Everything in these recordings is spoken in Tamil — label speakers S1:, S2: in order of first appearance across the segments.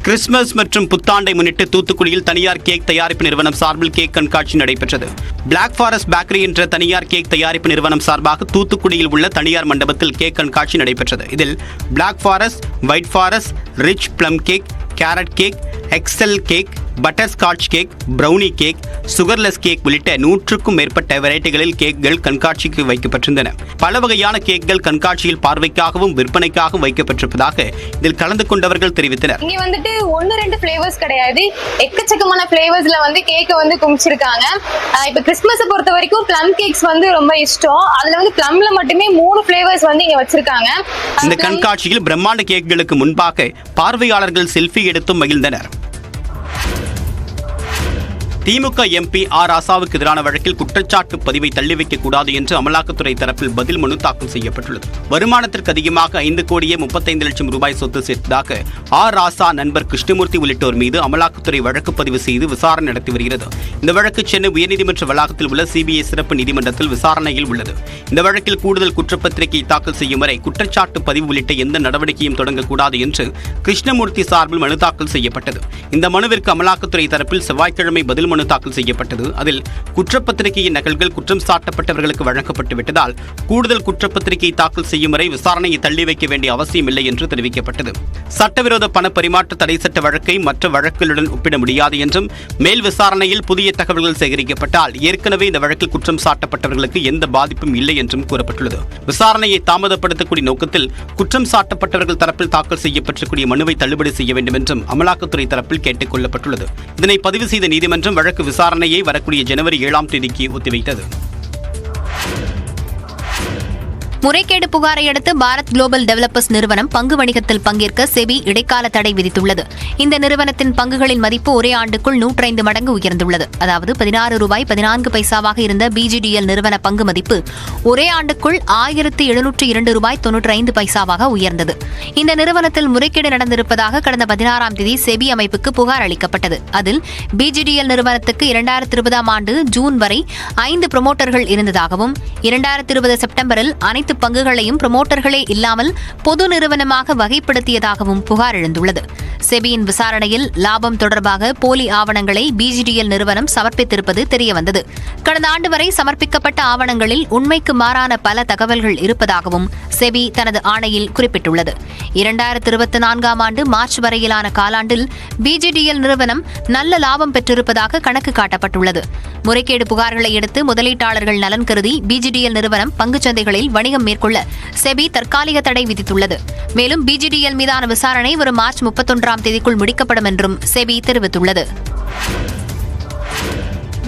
S1: கிறிஸ்துமஸ் மற்றும் புத்தாண்டை முன்னிட்டு தூத்துக்குடியில் தனியார் கேக் தயாரிப்பு நிறுவனம் சார்பில் கேக் கண்காட்சி நடைபெற்றது. பிளாக் ஃபாரஸ்ட் பேக்கரி என்ற தனியார் கேக் தயாரிப்பு நிறுவனம் சார்பாக தூத்துக்குடியில் உள்ள தனியார் மண்டபத்தில் கேக் கண்காட்சி நடைபெற்றது. இதில் black forest, white forest, rich plum cake, carrot cake, excel cake, butter scotch cake, brownie cake, sugarless cake உள்ளிட்ட 100க்கும் மேற்பட்ட வெரைட்டிகளில் கேக்குகள் கண்காட்சிக்கு வைக்கப்பட்டிருந்தன. பல வகையான கேக்குகள் கண்காட்சியில் பார்வைக்காகவும் விற்பனைக்காகவும் வைக்கப்பட்டிருப்பதாக இதில் கலந்து கொண்டவர்கள் தெரிவித்தனர்.
S2: இங்க வந்துட்டு 1-2 ஃபிளேவர்ஸ் கிடையாது, எக்கச்சக்கமான ஃபிளேவர்ஸ்ல வந்து கேக்க வந்து குமிச்சிருக்காங்க. இப்ப கிறிஸ்துமஸ் பொறுத்த வரைக்கும் பிளம் கேக்ஸ் வந்து ரொம்ப இஷ்டம். அதுல வந்து பிளம்ல மட்டுமே 3 ஃபிளேவர்ஸ் வந்து இங்க வச்சிருக்காங்க.
S1: இந்த கண்காட்சியில் பிரம்மாண்ட கேக்குகளுக்கு முன்பாக பார்வையாளர்கள் செல்ஃபி எடுத்தும் மகிழ்ந்தனர். திமுக எம்பி ஆர் ராசாவுக்கு எதிரான வழக்கில் குற்றச்சாட்டு பதிவை தள்ளி வைக்கக்கூடாது என்று அமலாக்கத்துறை தரப்பில் பதில் மனு தாக்கல் செய்யப்பட்டுள்ளது. வருமானத்திற்கு அதிகமாக 5,35,00,000 ரூபாய் சொத்து சேர்த்ததாக ஆர் ராசா நண்பர் கிருஷ்ணமூர்த்தி உள்ளிட்டோர் மீது அமலாக்கத்துறை வழக்கு பதிவு செய்து விசாரணை நடத்தி வருகிறது. இந்த வழக்கு சென்னை உயர்நீதிமன்ற வளாகத்தில் உள்ள சிபிஐ சிறப்பு நீதிமன்றத்தில் விசாரணையில் உள்ளது. இந்த வழக்கில் கூடுதல் குற்றப்பத்திரிகை தாக்கல் செய்யும் வரை குற்றச்சாட்டு பதிவு உள்ளிட்ட எந்த நடவடிக்கையும் தொடங்கக்கூடாது என்று கிருஷ்ணமூர்த்தி சார்பில் மனு தாக்கல் செய்யப்பட்டது. இந்த மனுவிற்கு அமலாக்கத்துறை தரப்பில் செவ்வாய்க்கிழமை பதில் மனு தாக்கல் செய்யப்பட்டது. அதில் குற்றப்பத்திரிகையின் நகல்கள் குற்றம் சாட்டப்பட்டவர்களுக்கு வழங்கப்பட்டு விட்டதால் கூடுதல் குற்றப்பத்திரிகை தாக்கல் செய்யும் வரை விசாரணையை தள்ளி வைக்க வேண்டிய அவசியம் இல்லை என்று தெரிவிக்கப்பட்டது. சட்டவிரோத பண பரிமாற்ற தடை சட்ட வழக்கை மற்ற வழக்குகளுடன் ஒப்பிட முடியாது என்றும், மேல் விசாரணையில் புதிய தகவல்கள் சேகரிக்கப்பட்டால் ஏற்கனவே இந்த வழக்கில் குற்றம் சாட்டப்பட்டவர்களுக்கு எந்த பாதிப்பும் இல்லை என்றும் கூறப்பட்டுள்ளது. விசாரணையை தாமதப்படுத்தக்கூடிய நோக்கத்தில் குற்றம் சாட்டப்பட்டவர்கள் தரப்பில் தாக்கல் செய்யப்பட்டிருக்கூடிய மனுவை தள்ளுபடி செய்ய வேண்டும் என்றும் அமலாக்கத்துறை தரப்பில் கேட்டுக் கொள்ளப்பட்டுள்ளது. இதனை பதிவு செய்த நீதிமன்றம் வழக்கு விசாரணையை வரக்கூடிய ஜனவரி 7ஆம் தேதிக்கு ஒத்திவைத்தது.
S3: முறைகேடு புகாரை அடுத்து பாரத் குளோபல் டெவலப்பர்ஸ் நிறுவனம் பங்கு வணிகத்தில் பங்கேற்க செபி இடைக்கால தடை விதித்துள்ளது. இந்த நிறுவனத்தின் பங்குகளின் மதிப்பு ஒரே ஆண்டுக்குள் 105 மடங்கு உயர்ந்துள்ளது. அதாவது 16 ரூபாய் 14 பைசாவாக இருந்த பிஜிடிஎல் நிறுவன பங்கு மதிப்பு ஒரே ஆண்டுக்குள் 1,702 ரூபாய் 95 பைசாவாக உயர்ந்தது. இந்த நிறுவனத்தில் முறைகேடு நடந்திருப்பதாக கடந்த 16ஆம் தேதி செபி அமைப்புக்கு புகார் அளிக்கப்பட்டது. அதில் பிஜிடிஎல் நிறுவனத்துக்கு 2020ஆம் ஆண்டு ஜூன் வரை 5 புரமோட்டர்கள் இருந்ததாகவும் 2020 செப்டம்பரில் அனைத்து பங்குகளையும் புரமோட்டர்களே இல்லாமல் பொது நிறுவனமாக வகைப்படுத்தியதாகவும் புகார் எழுந்துள்ளது. செபியின் விசாரணையில் லாபம் தொடர்பாக போலி ஆவணங்களை பிஜிடிஎல் நிறுவனம் சமர்ப்பித்திருப்பது தெரியவந்தது. கடந்த ஆண்டு வரை சமர்ப்பிக்கப்பட்ட ஆவணங்களில் உண்மைக்கு மாறான பல தகவல்கள் இருப்பதாகவும் செபி தனது ஆணையில் குறிப்பிட்டுள்ளது. 2024ஆம் ஆண்டு மார்ச் வரையிலான காலாண்டில் பிஜிடிஎல் நிறுவனம் நல்ல லாபம் பெற்றிருப்பதாக கணக்கு காட்டப்பட்டுள்ளது. முறைகேடு புகார்களை அடுத்து முதலீட்டாளர்கள் நலன் கருதி பிஜிடிஎல் நிறுவனம் பங்குச்சந்தைகளில் வணிகம் மேற்கொள்ள செபி தற்காலிக தடை விதித்துள்ளது. மேலும் பிஜிடிஎல் மீதான விசாரணை வரும் மார்ச் 31ஆம் தேதிக்குள் முடிக்கப்படும் என்றும் செபி தெரிவித்துள்ளது.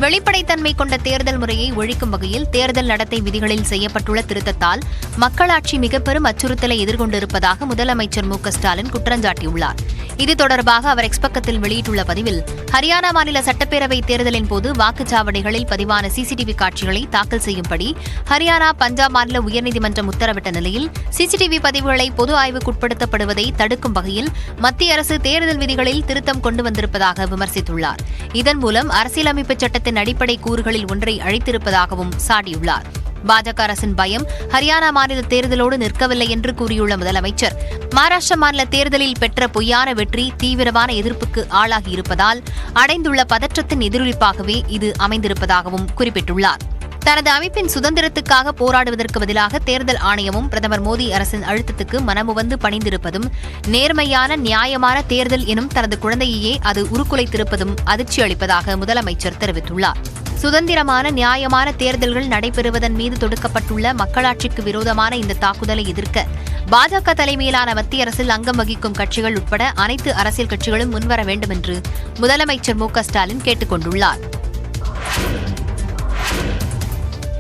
S3: வெளிப்படைத்தன்மை கொண்ட தேர்தல் முறையை ஒழிக்கும் வகையில் தேர்தல் நடத்தை விதிகளில் செய்யப்பட்டுள்ள திருத்தத்தால் மக்களாட்சி மிக பெரும் அச்சுறுத்தலை எதிர்கொண்டிருப்பதாக முதலமைச்சர் மு.க.ஸ்டாலின் குற்றஞ்சாட்டியுள்ளார். இது தொடர்பாக அவர் எக்ஸ் பக்கத்தில் வெளியிட்டுள்ள பதிவில், ஹரியானா மாநில சட்டப்பேரவை தேர்தலின் போது வாக்குச்சாவடிகளில் பதிவான சிசிடிவி காட்சிகளை தாக்கல் செய்யும்படி ஹரியானா, பஞ்சாப் மாநில உயர்நீதிமன்றம் உத்தரவிட்ட நிலையில் சிசிடிவி பதிவுகளை பொது ஆய்வுக்குட்படுத்தப்படுவதை தடுக்கும் வகையில் மத்திய அரசு தேர்தல் விதிகளில் திருத்தம் கொண்டு வந்திருப்பதாக விமர்சித்துள்ளார். இதன் மூலம் அரசியலமைப்பு சட்டத்தின் அடிப்படை கூறுகளில் ஒன்றை அழித்திருப்பதாகவும் சாடியுள்ளார். பாஜக அரசின் பயம் ஹரியானா மாநில தேர்தலோடு நிற்கவில்லை என்று கூறியுள்ள முதலமைச்சர், மகாராஷ்டிரா மாநில தேர்தலில் பெற்ற பொய்யான வெற்றி தீவிரமான எதிர்ப்புக்கு ஆளாகி இருப்பதால் அடைந்துள்ள பதற்றத்தின் எதிரொலிப்பாகவே இது அமைந்திருப்பதாகவும் குறிப்பிட்டுள்ளார். தனது அமைப்பின் சுதந்திரத்துக்காக போராடுவதற்கு பதிலாக தேர்தல் ஆணையமும் பிரதமர் மோடி அரசின் அழுத்தத்துக்கு மனமுவந்து பணிந்திருப்பதும், நேர்மையான நியாயமான தேர்தல் எனும் தனது குழந்தையே அது உருக்குலைத்திருப்பதும் அதிர்ச்சி அளிப்பதாக முதலமைச்சர் தெரிவித்துள்ளார். சுதந்திரமான நியாயமான தேர்தல்கள் நடைபெறுவதன் மீது தொடுக்கப்பட்டுள்ள மக்களாட்சிக்கு விரோதமான இந்த தாக்குதலை எதிர்க்க பாஜக தலைமையிலான மத்திய அரசில் அங்கம் வகிக்கும் கட்சிகள் உட்பட அனைத்து அரசியல் கட்சிகளும் முன்வர வேண்டும் என்று முதலமைச்சர் மு.க.ஸ்டாலின் கேட்டுக் கொண்டுள்ளார்.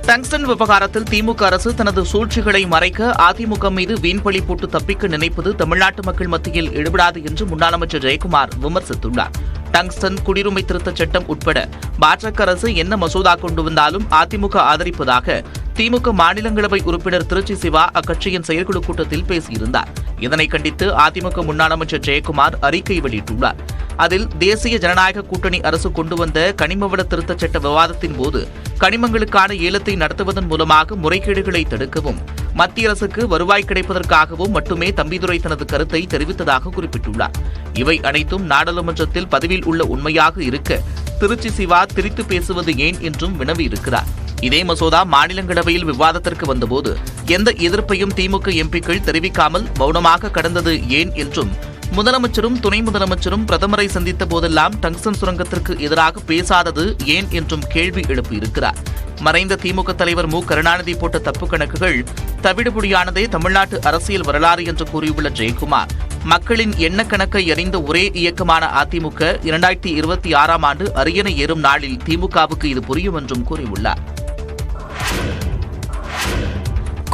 S4: டங்ஸ்டன் விவகாரத்தில் திமுக அரசு தனது சூழ்ச்சிகளை மறைக்க அதிமுக மீது வீண்பழி போட்டு தப்பிக்க நினைப்பது தமிழ்நாட்டு மக்கள் மத்தியில் எடுபடாது என்று முன்னாள் அமைச்சர் ஜெயக்குமார் விமர்சித்துள்ளார். டங்ஸ்டன் குடியுரிமை திருத்தச் சட்டம் உட்பட பாஜக அரசு என்ன மசோதா கொண்டு வந்தாலும் அதிமுக ஆதரிப்பதாக திமுக மாநிலங்களவை உறுப்பினர் திருச்சி சிவா அக்கட்சியின் செயற்குழு கூட்டத்தில் பேசியிருந்தார். இதனை கண்டித்து அதிமுக முன்னாள் அமைச்சர் ஜெயக்குமார் அறிக்கை வெளியிட்டுள்ளார். அதில் தேசிய ஜனநாயக கூட்டணி அரசு கொண்டு வந்த கனிமவள திருத்தச் சட்ட விவாதத்தின் போது கனிமங்களுக்கான ஏலத்தை நடத்துவதன் மூலமாக முறைகேடுகளை தடுக்கவும், மத்திய அரசுக்கு வருவாய் கிடைப்பதற்காகவும் மட்டுமே தம்பிதுரை தனது கருத்தை தெரிவித்ததாக குறிப்பிட்டுள்ளார். இவை அனைத்தும் நாடாளுமன்றத்தில் பதிவில் உள்ள உண்மையாக இருக்க திருச்சி சிவா திரித்து பேசுவது ஏன் என்றும் வினவியிருக்கிறார். இதே மசோதா மாநிலங்களவையில் விவாதத்திற்கு வந்தபோது எந்த எதிர்ப்பையும் திமுக எம்பிக்கள் தெரிவிக்காமல் மௌனமாக கடந்தது ஏன் என்றும், முதலமைச்சரும் துணை முதலமைச்சரும் பிரதமரை சந்தித்த போதெல்லாம் டங்ஸ்டன் சுரங்கத்திற்கு எதிராக பேசாதது ஏன் என்றும் கேள்வி எழுப்பியிருக்கிறார். மறைந்த திமுக தலைவர் மு கருணாநிதி போட்ட தப்பு கணக்குகள் தவிடுபொடியானதே தமிழ்நாட்டு அரசியல் வரலாறு என்று கூறியுள்ள ஜெயக்குமார், மக்களின் எண்ண கணக்கை அறிந்த ஒரே இயக்கமான அதிமுக 2026ஆம் ஆண்டு அரியணை ஏறும் நாளில் திமுகவுக்கு இது புரியும் என்றும் கூறியுள்ளார்.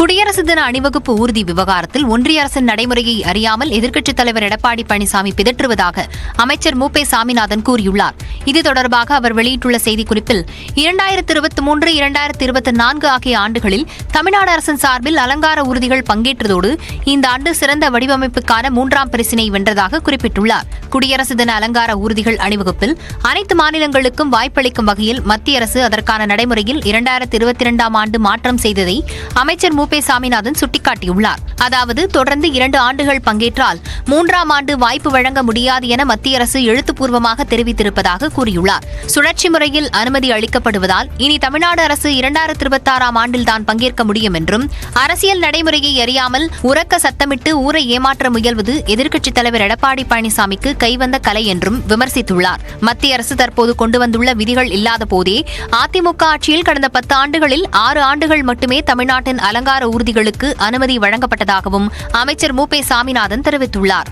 S3: குடியரசு தின அணிவகுப்பு ஊர்தி விவகாரத்தில் ஒன்றிய அரசின் நடைமுறையை அறியாமல் எதிர்க்கட்சித் தலைவர் எடப்பாடி பழனிசாமி பிதற்றுவதாக அமைச்சர் மு பே சாமிநாதன் கூறியுள்ளார். இது தொடர்பாக அவர் வெளியிட்டுள்ள செய்திக்குறிப்பில் 2023-2024 ஆகிய ஆண்டுகளில் தமிழ்நாடு அரசின் சார்பில் அலங்கார ஊர்திகள் பங்கேற்றதோடு இந்த ஆண்டு சிறந்த வடிவமைப்புக்கான 3ஆம் பரிசினை வென்றதாக குறிப்பிட்டுள்ளார். குடியரசு தின அலங்கார ஊர்திகள் அணிவகுப்பில் அனைத்து மாநிலங்களுக்கும் வாய்ப்பளிக்கும் வகையில் மத்திய அரசு அதற்கான நடைமுறையில் 2022ஆம் ஆண்டு மாற்றம் செய்ததை அமைச்சர் மு பே சாமிநாதன் சுட்டிக்காட்டியுள்ளார். அதாவது தொடர்ந்து 2 ஆண்டுகள் பங்கேற்றால் 3ஆம் ஆண்டு வாய்ப்பு வழங்க முடியாது என மத்திய அரசு எழுத்துப்பூர்வமாக தெரிவித்திருப்பதாக கூறியுள்ளார். சுழற்சி முறையில் அனுமதி அளிக்கப்படுவதால் இனி தமிழ்நாடு அரசு 2026ஆம் ஆண்டில்தான் பங்கேற்க முடியும் என்றும், அரசியல் நடைமுறையை அறியாமல் உரக்க சத்தமிட்டு ஊரை ஏமாற்ற முயல்வது எதிர்க்கட்சித் தலைவர் எடப்பாடி பழனிசாமிக்கு கைவந்த கலை என்றும் விமர்சித்துள்ளார். மத்திய அரசு தற்போது கொண்டு வந்துள்ள விதிகள் இல்லாத போதே அதிமுக ஆட்சியில் கடந்த 10 ஆண்டுகளில் 6 ஆண்டுகள் மட்டுமே தமிழ்நாட்டின் அலங்கார ஊர்திகளுக்கு அனுமதி வழங்கப்பட்டதாகவும் அமைச்சர் மு பே சாமிநாதன் தெரிவித்துள்ளார்.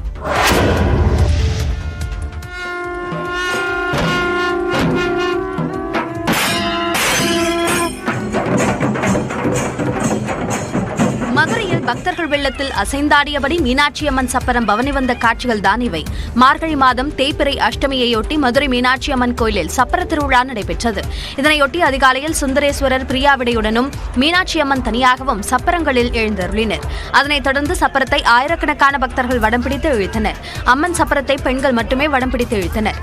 S5: மதுரையில் பக்தர்கள் வெள்ளத்தில் அசைந்தாடியபடி மீனாட்சி அம்மன் சப்பரம் பவனி வந்த காட்சிகள் தான் இவை. மார்கழி மாதம் தேய்பிறை அஷ்டமியையொட்டி மதுரை மீனாட்சி அம்மன் கோயிலில் சப்பர திருவிழா நடைபெற்றது. இதனையொட்டி அதிகாலையில் சுந்தரேஸ்வரர் பிரியாவிடையுடனும் மீனாட்சி அம்மன் தனியாகவும் சப்பரங்களில் எழுந்தருளினர். அதனைத் தொடர்ந்து சப்பரத்தை ஆயிரக்கணக்கான பக்தர்கள் வடம் பிடித்து இழுத்தனர். அம்மன் சப்பரத்தை பெண்கள் மட்டுமே வடம் பிடித்து இழுத்தனர்.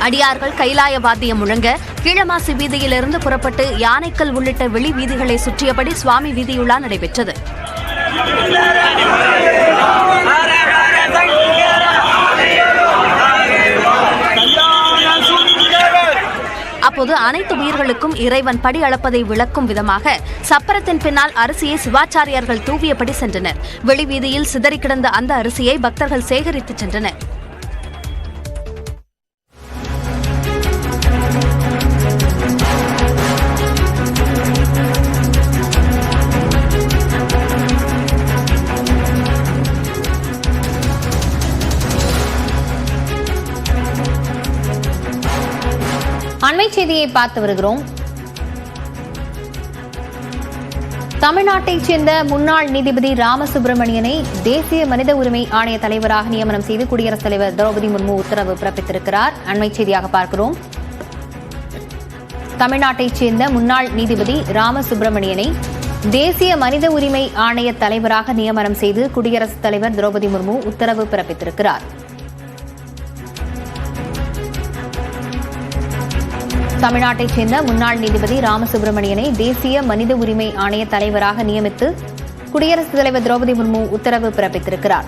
S5: அடியார்கள் கைலாய வாத்தியம் முழங்க கீழமாசி வீதியிலிருந்து புறப்பட்டு யானைக்கல் உள்ளிட்ட வெளி வீதிகளை சுற்றியபடி சுவாமி வீதியுலா நடைபெற்றது. அப்போது அனைத்து உயிர்களுக்கும் இறைவன் படி அளப்பதை விளக்கும் விதமாக சப்பரத்தின் பின்னால் அரிசியை சிவாச்சாரியார்கள் தூவியபடி சென்றனர். வெளிவீதியில் சிதறி கிடந்த அந்த அரிசியை பக்தர்கள் சேகரித்து சென்றனர்.
S3: அண்மை செய்தியை பார்த்து வருகிறோம். தமிழ்நாட்டைச் சேர்ந்த முன்னாள் நீதிபதி ராமசுப்பிரமணியனை தேசிய மனித உரிமை ஆணைய தலைவராக நியமனம் செய்து குடியரசுத் தலைவர் திரௌபதி முர்மு உத்தரவு பிறப்பித்திருக்கிறார். அண்மை செய்தியாக பார்க்கிறோம். தமிழ்நாட்டைச் சேர்ந்த முன்னாள் நீதிபதி ராமசுப்பிரமணியனை தேசிய மனித உரிமை ஆணைய தலைவராக நியமனம் செய்து குடியரசுத் தலைவர் திரௌபதி முர்மு உத்தரவு பிறப்பித்திருக்கிறார். தமிழ்நாட்டைச் சேர்ந்த முன்னாள் நீதிபதி ராமசுப்பிரமணியனை தேசிய மனித உரிமை ஆணைய தலைவராக நியமித்து குடியரசுத் தலைவர் திரௌபதி முர்மு உத்தரவு பிறப்பித்திருக்கிறார்.